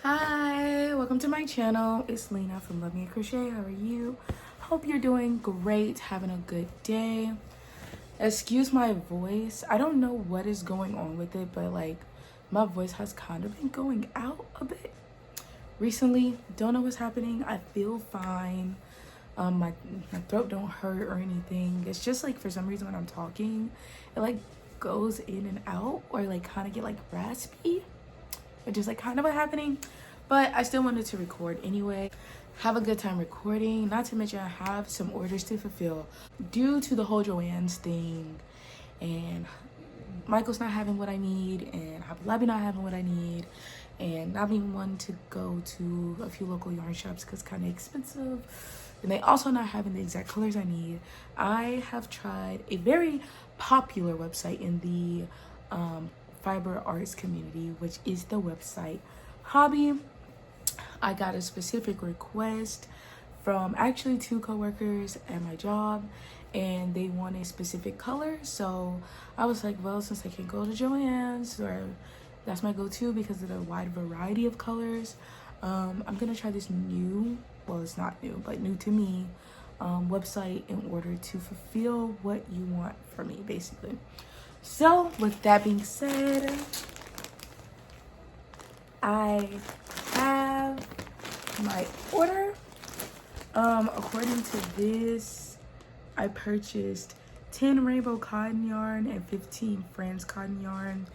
Hi, welcome to my channel. It's Lena from Love Me a Crochet. How are you? Hope you're doing great, having a good day. Excuse my voice. I don't know what is going on with it, but like my voice has kind of been going out a bit recently. Don't know what's happening. I feel fine. My throat don't hurt or anything. It's just like for some reason when I'm talking, it like goes in and out or like kind of get like raspy, which is like kind of what happening. But I still wanted to record anyway. Have a good time recording. Not to mention I have some orders to fulfill due to the whole Joann's thing, and Michael's not having what I need, and Hobbi Lobby not having what I need, and not being one to go to a few local yarn shops because it's kind of expensive, and they also not having the exact colors I need. I have tried a very popular website in the fiber arts community, which is the website Hobbi. I got a specific request from actually two coworkers at my job, and they want a specific color. So I was like, well, since I can go to Joann's, or that's my go-to because of the wide variety of colors, I'm gonna try this new, well, it's not new, but new to me, website in order to fulfill what you want from me, basically. So with that being said, I have my order. According to this, I purchased 10 rainbow cotton yarn and 15 Friends cotton yarn.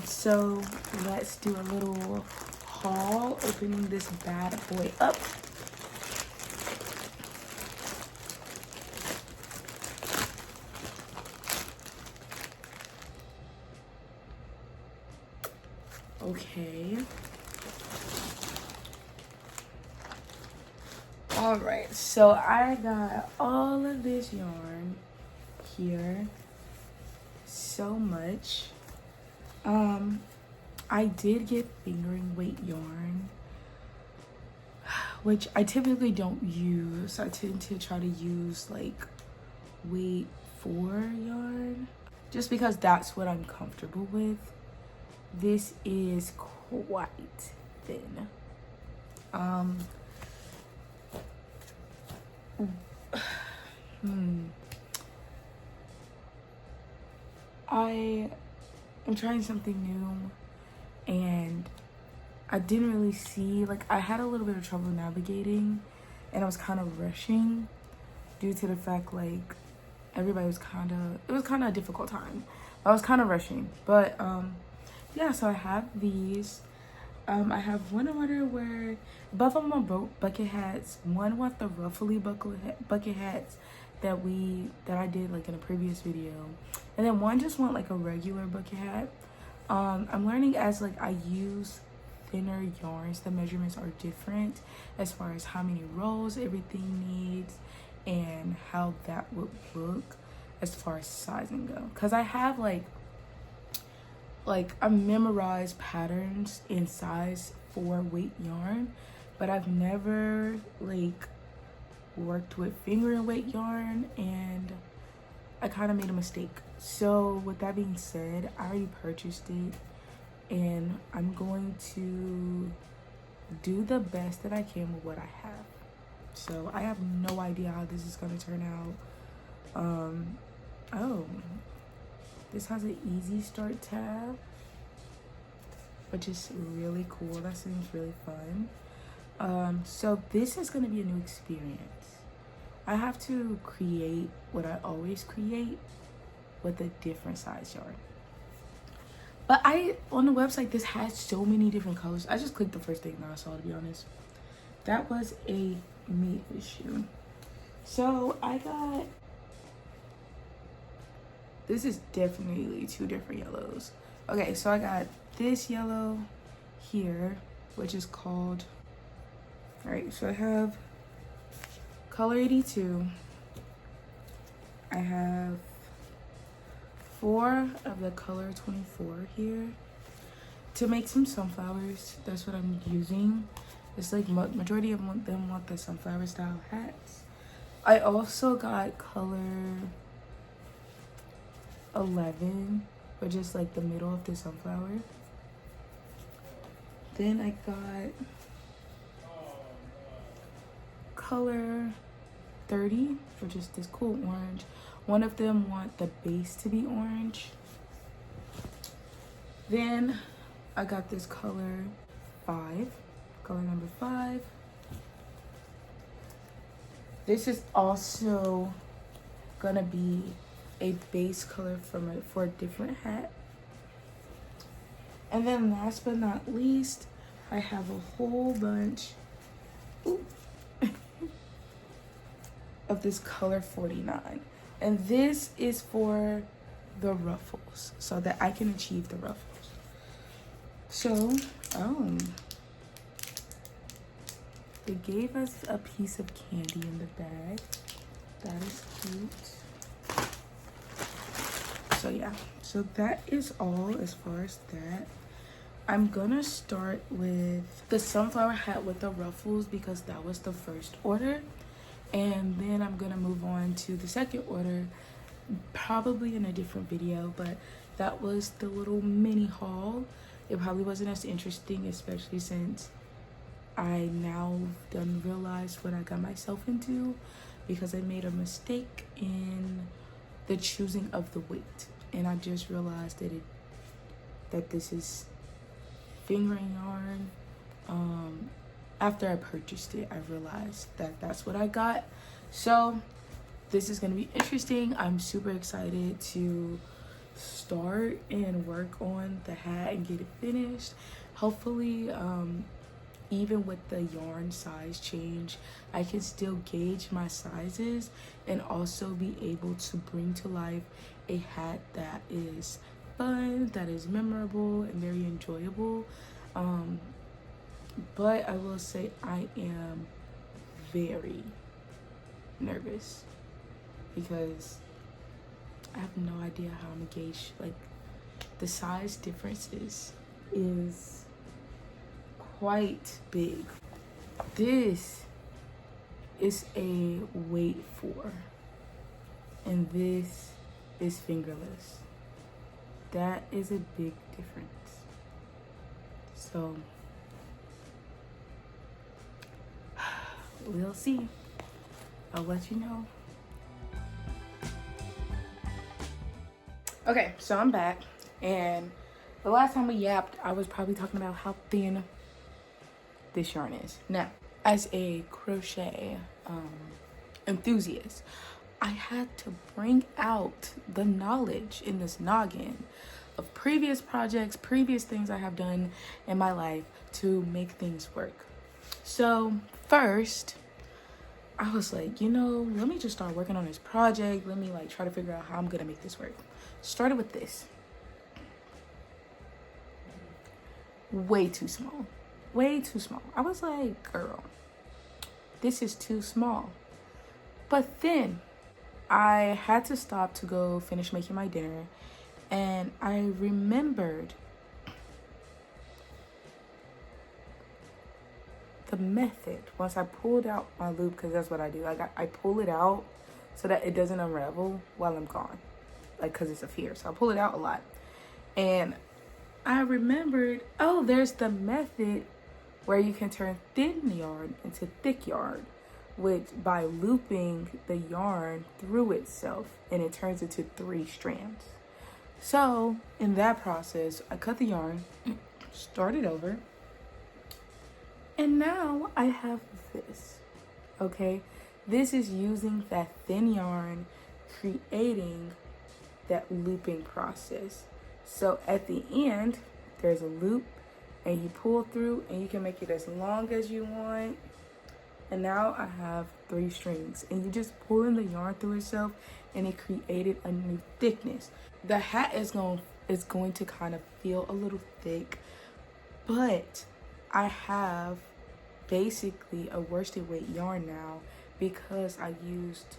So let's do a little haul, opening this bad boy up. Okay. All right, so I got all of this yarn here. So much. I did get fingering weight yarn, which I typically don't use. I tend to try to use like weight 4 yarn just because that's what I'm comfortable with. This is quite thin. I am trying something new, and I didn't really see, like, I had a little bit of trouble navigating, and I was kind of rushing due to the fact, like, everybody was kind of, it was kind of a difficult time. I was kind of rushing, but yeah, so I have these. I have one order where both of them are bucket hats. One with the ruffly bucket hats that I did like in a previous video, and then one just want like a regular bucket hat. I'm learning as like I use thinner yarns, the measurements are different as far as how many rolls everything needs and how that would look as far as sizing go, because I have like I memorized patterns in size for weight yarn, but I've never like worked with fingering weight yarn, and I kind of made a mistake. So with that being said, I already purchased it, and I'm going to do the best that I can with what I have. So I have no idea how this is going to turn out. Oh, this has an easy start tab, which is really cool. That seems really fun. So this is going to be a new experience. I have to create what I always create with a different size yarn. But on the website, this has so many different colors. I just clicked the first thing that I saw, to be honest. That was a me issue. So I got, this is definitely 2 different yellows. Okay, so I got this yellow here, which is called, all right, so I have color 82. I have 4 of the color 24 here to make some sunflowers. That's what I'm using. It's like majority of them want the sunflower style hats. I also got color 11, which is like the middle of the sunflower. Then I got color 30 for just this cool orange. One of them want the base to be orange. Then I got this color 5, color number 5. This is also gonna be a base color for a different hat. And then last but not least, I have a whole bunch of this color 49. And this is for the ruffles, so that I can achieve the ruffles. So, they gave us a piece of candy in the bag. That is cute. So yeah, so that is all as far as that. I'm gonna start with the sunflower hat with the ruffles because that was the first order. And then I'm gonna move on to the second order, probably in a different video, but that was the little mini haul. It probably wasn't as interesting, especially since I now done realize what I got myself into, because I made a mistake in the choosing of the weight. And I just realized that this is fingering yarn. After I purchased it, I realized that that's what I got. So this is gonna be interesting. I'm super excited to start and work on the hat and get it finished. Hopefully, even with the yarn size change, I can still gauge my sizes and also be able to bring to life a hat that is fun, that is memorable and very enjoyable. But I will say I am very nervous because I have no idea how I'm gonna gauge, like, the size differences is quite big. This is a weight 4 and this is fingerless. That is a big difference. So we'll see. I'll let you know. Okay, so I'm back, and the last time we yapped, I was probably talking about how thin this yarn is. Now, as a crochet enthusiast, I had to bring out the knowledge in this noggin of previous projects, previous things I have done in my life to make things work. So first, I was like, you know, let me just start working on this project. Let me try to figure out how I'm gonna make this work. Started with this. Way too small. Way too small. I was like, girl, this is too small. But then I had to stop to go finish making my dinner, and I remembered the method once I pulled out my loop, because that's what I do. I pull it out so that it doesn't unravel while I'm gone, because it's a fear. So I pull it out a lot, and I remembered, oh, there's the method where you can turn thin yarn into thick yarn, which by looping the yarn through itself, and it turns into 3 strands. So in that process, I cut the yarn, started over, and now I have this. Okay, this is using that thin yarn, creating that looping process. So at the end, there's a loop, and you pull through, and you can make it as long as you want. And now I have 3 strings, and you just pull in the yarn through itself, and it created a new thickness. The hat is going to kind of feel a little thick, but I have basically a worsted weight yarn now because I used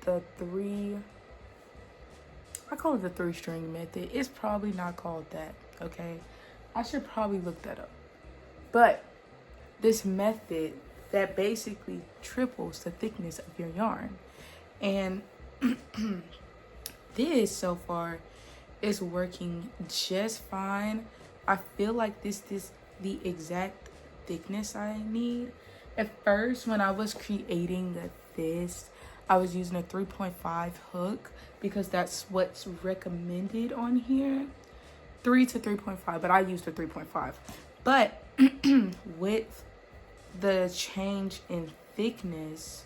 the 3, I call it the 3-string method. It's probably not called that, okay? I should probably look that up. But this method that basically triples the thickness of your yarn. And this so far is working just fine. I feel like this the exact thickness I need. At first, when I was creating this, I was using a 3.5 hook because that's what's recommended on here. 3 to 3.5, but I used a 3.5. But with the change in thickness,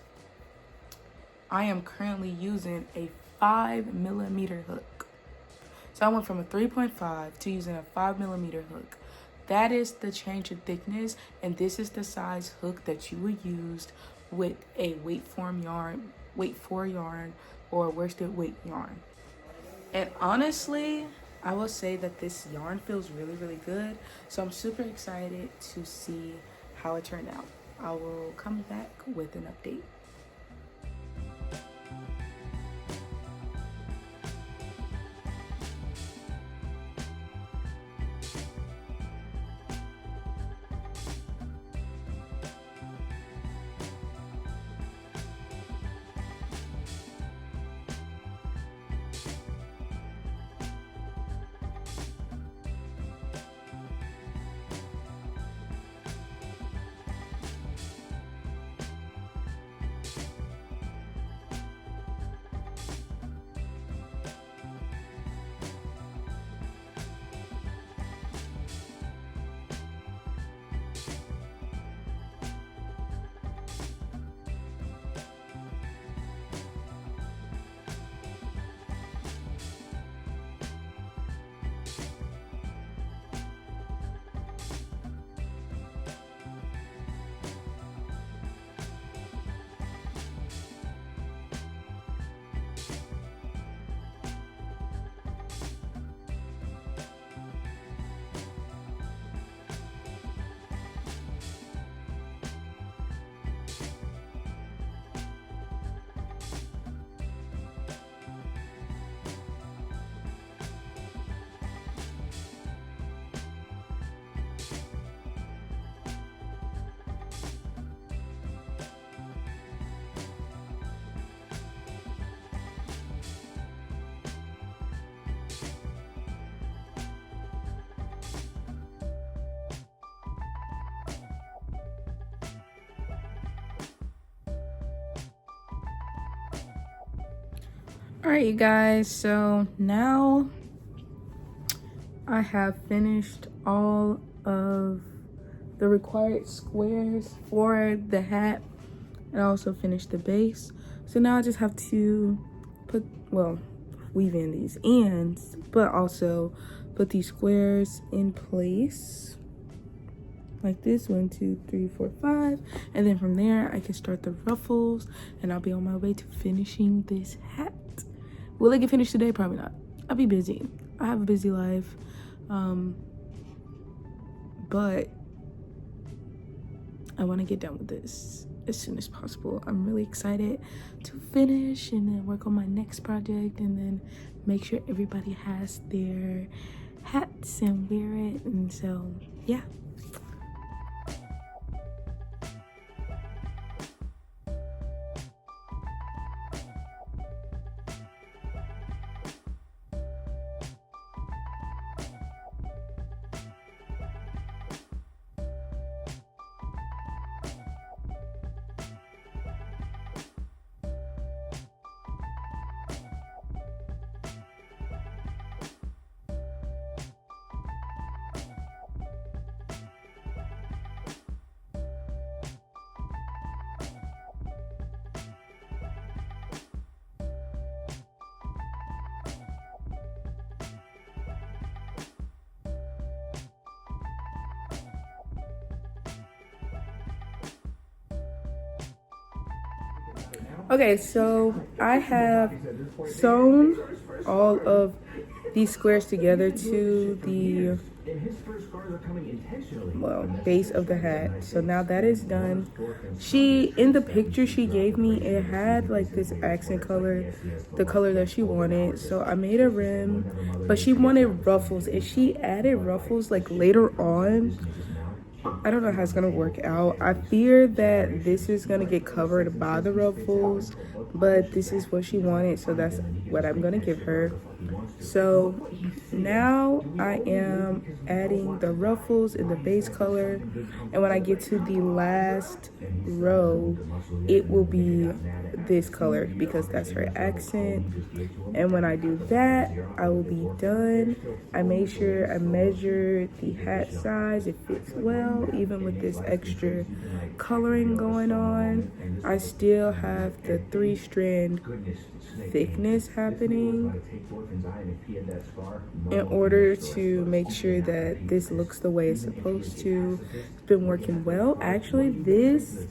I am currently using a 5mm hook. So I went from a 3.5 to using a 5mm hook. That is the change in thickness, and this is the size hook that you would use with a weight for yarn or worsted weight yarn. And honestly, I will say that this yarn feels really, really good. So I'm super excited to see how it turned out. I will come back with an update. All right, you guys, so now I have finished all of the required squares for the hat, and I also finished the base. So now I just have to weave in these ends, but also put these squares in place like this. 1, 2, 3, 4, 5, and then from there I can start the ruffles, and I'll be on my way to finishing this hat. Will it get finished today? Probably not. I'll be busy. I have a busy life. But I want to get done with this as soon as possible. I'm really excited to finish and then work on my next project, and then make sure everybody has their hats and wear it. And so, yeah. Okay, so I have sewn all of these squares together to the base of the hat. So now that is done. In the picture she gave me, it had like this accent color, the color that she wanted. So I made a rim, but she wanted ruffles, and she added ruffles like later on. I don't know how it's gonna work out. I fear that this is gonna get covered by the ruffles, but this is what she wanted, so that's what I'm gonna give her. So now I am adding the ruffles in the base color, and when I get to the last row, it will be this color because that's her accent. And when I do that, I will be done. I made sure I measured the hat size. It fits well, even with this extra coloring going on. I still have the 3-strand thickness happening in order to make sure that this looks the way it's supposed to. It's been working well. Actually, this,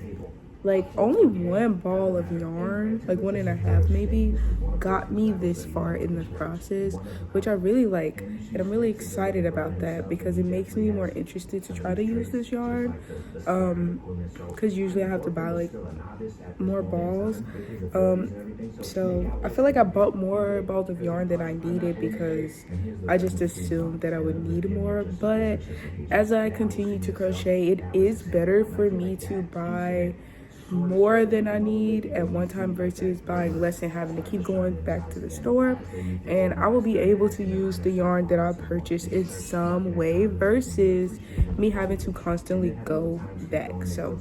like, only one ball of yarn, like 1.5 maybe, got me this far in the process, which I really like, and I'm really excited about that because it makes me more interested to try to use this yarn, because usually I have to buy like more balls. So I feel like I bought more balls of yarn than I needed because I just assumed that I would need more. But as I continue to crochet, it is better for me to buy more than I need at one time versus buying less and having to keep going back to the store. And I will be able to use the yarn that I purchased in some way versus me having to constantly go back. So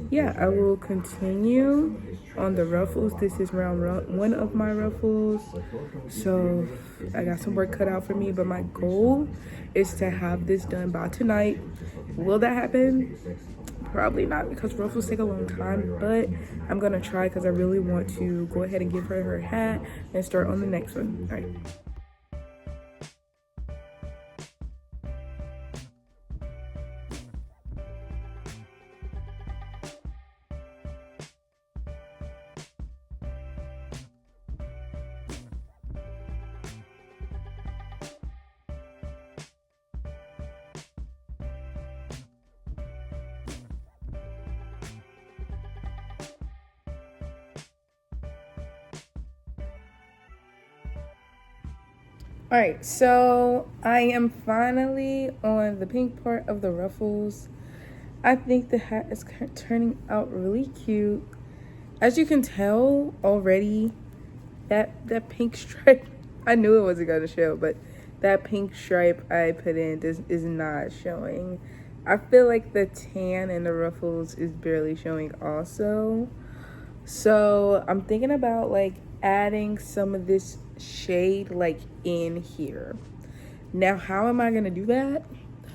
yeah, I will continue on the ruffles. This is round one of my ruffles, so I got some work cut out for me, but my goal is to have this done by tonight. Will that happen? Probably not, because ruffles take a long time, but I'm gonna try because I really want to go ahead and give her her hat and start on the next one. All right. All right, so I am finally on the pink part of the ruffles. I think the hat is turning out really cute. As you can tell already, that pink stripe, I knew it wasn't gonna show, but that pink stripe I put in is not showing. I feel like the tan and the ruffles is barely showing also. So I'm thinking about like adding some of this shade like in here. Now, how am I gonna do that?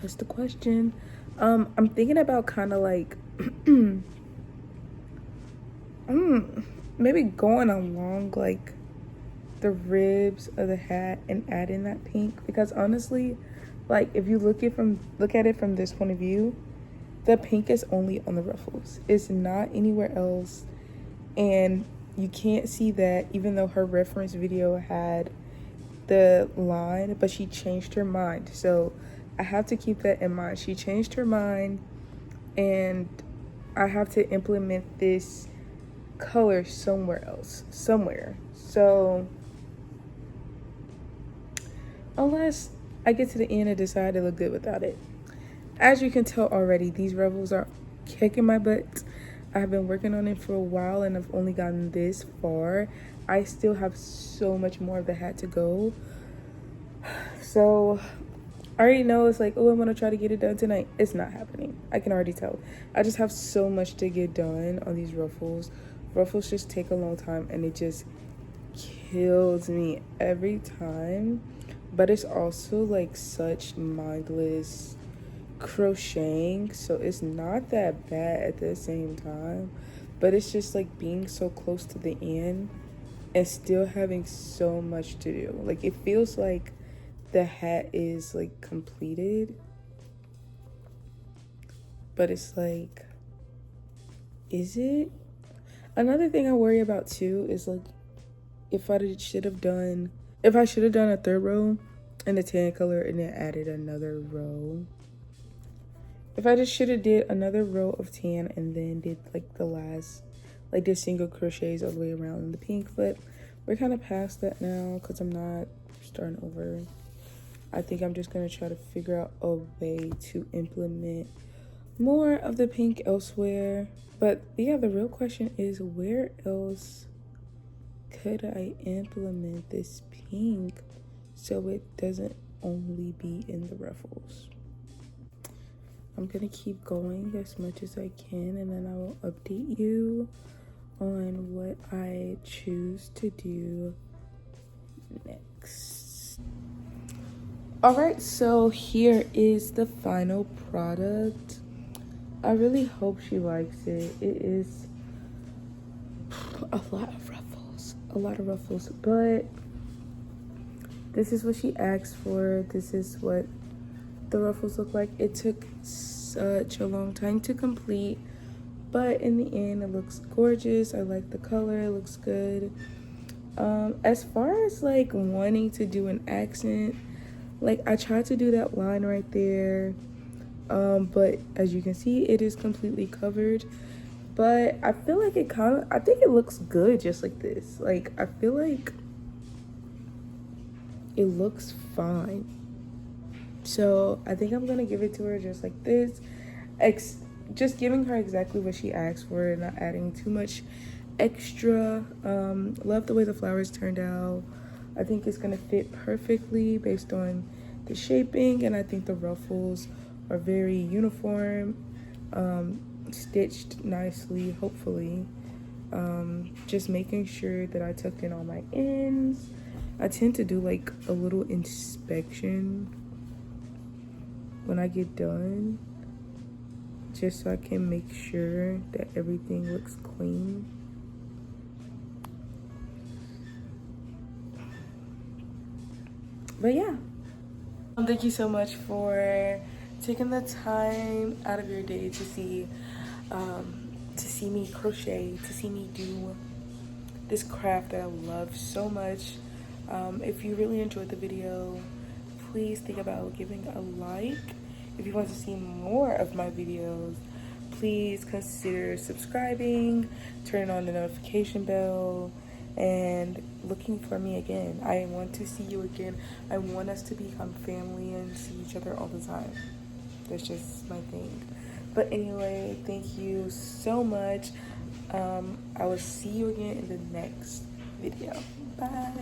That's the question. I'm thinking about kind of like maybe going along like the ribs of the hat and adding that pink, because honestly, like if you look at it from this point of view, the pink is only on the ruffles. It's not anywhere else. And you can't see that, even though her reference video had the line, but she changed her mind. So I have to keep that in mind. She changed her mind, and I have to implement this color somewhere else, So unless I get to the end and decide to look good without it. As you can tell already, these ruffles are kicking my butt. I've been working on it for a while and I've only gotten this far. I still have so much more of the hat to go. So I already know it's like, oh, I'm gonna try to get it done tonight. It's not happening. I can already tell. I just have so much to get done on these ruffles. Ruffles just take a long time and it just kills me every time. But it's also like such mindless crocheting, so it's not that bad at the same time, but it's just like being so close to the end and still having so much to do. Like it feels like the hat is like completed, but it's like, is it? Another thing I worry about too is like if I should have done a third row in the tan color and then added another row. If I just should have did another row of tan and then did like the last, like did single crochets all the way around in the pink, but we're kind of past that now because I'm not starting over. I think I'm just gonna try to figure out a way to implement more of the pink elsewhere. But yeah, the real question is, where else could I implement this pink so it doesn't only be in the ruffles? I'm gonna keep going as much as I can, and then I will update you on what I choose to do next. All right, so here is the final product. I really hope she likes it. It is a lot of ruffles, but this is what she asked for. This is what the ruffles look like. It took such a long time to complete, but in the end it looks gorgeous. I like the color, it looks good. As far as like wanting to do an accent, like I tried to do that line right there, but as you can see, it is completely covered. But I feel like I think it looks good just like this. Like I feel like it looks fine. So I think I'm gonna give it to her just like this. Just giving her exactly what she asked for, not adding too much extra. Love the way the flowers turned out. I think it's gonna fit perfectly based on the shaping, and I think the ruffles are very uniform, stitched nicely, hopefully. Just making sure that I tucked in all my ends. I tend to do like a little inspection when I get done, just so I can make sure that everything looks clean. But yeah, thank you so much for taking the time out of your day to see me crochet, to see me do this craft that I love so much. If you really enjoyed the video, please think about giving a like. If you want to see more of my videos, please consider subscribing, turning on the notification bell, and looking for me again. I want to see you again. I want us to become family and see each other all the time. That's just my thing. But anyway, thank you so much. I will see you again in the next video. Bye.